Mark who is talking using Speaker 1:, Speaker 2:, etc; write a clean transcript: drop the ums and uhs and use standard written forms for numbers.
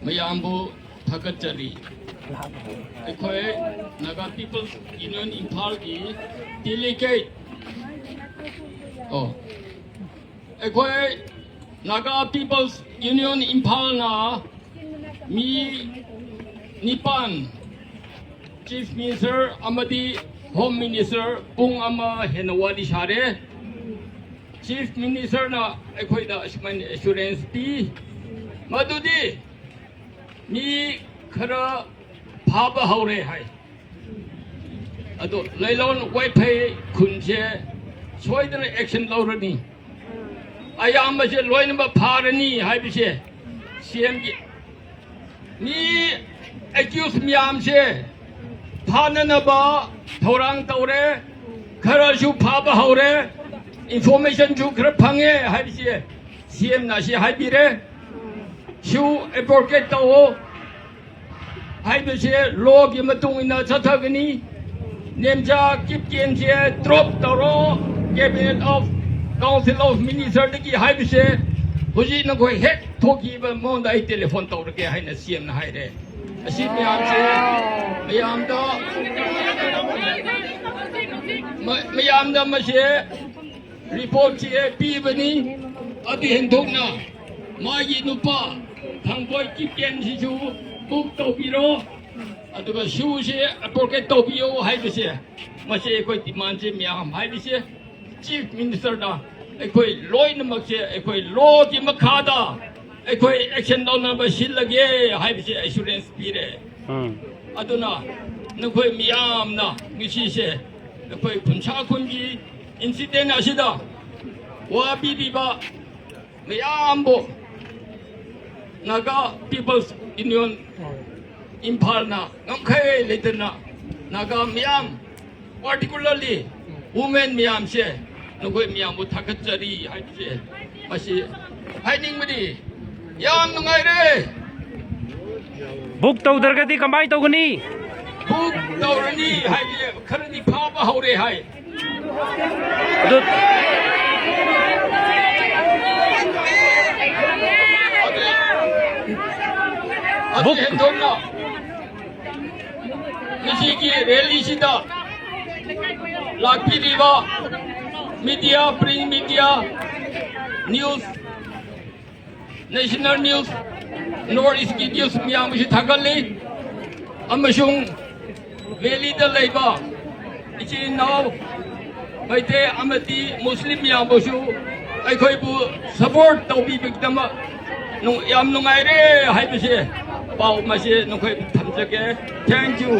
Speaker 1: Mayambu Takachari. Naga People's Union Imphal ki delegate. Oh. Naga People's Union Imphal na mi Nipan Chief Minister Amadi Home Minister Pung Ama Henawali Share Chief Minister na da assurance pi madudi ni khara phaba haure hai ado leilon wai phai khunje soidana action laurani ayam je loin ba pharani hai bise cm gi ni accuse miam je phanana ba thorang taure khara ju phaba haure information ju khara phange hai bise cm na si hai bire shu advocate tawo hai bise law gi matung ina chathagani nemja kipken je drop taro cabinet of council of minister ki hai bise huji na koi hek thoki ba mon dai telephone taw ke hai na cm na hai re asi myam se myam da ma se report che pi bani adi hendok na ma yi nupa thangboy kipken si ju book to biro aduga shu se appropriate to bio hai bise ma se koi demand je myam hai bise chief minister da ekoi loin mak se ekoi law ki makhada ekoi action down na ba sil lage hai bise assurance pire aduna nakoi myam na ngisi se ekoi puncha kungi incident asida wa bi ba myam bo Naga People's Union Imphal na ngamkhay letena Naga myam particularly women myam se nokoi myam bu thakachari hai se masi haining madi yam nungai re
Speaker 2: book tawdargadi kamai tawgani
Speaker 1: book tawrani hai kharani phaba haure hai
Speaker 2: adu
Speaker 1: book hendona misi ki rally sida lakpi diba media print media news national news north east ki news miyam si thagali amasung valley da leiba ichi now maite amati muslim miyam bosu aikoi bu support tawbi bigdama nung yam nungai re hai bise pau ma se nung khoi thamjake thank you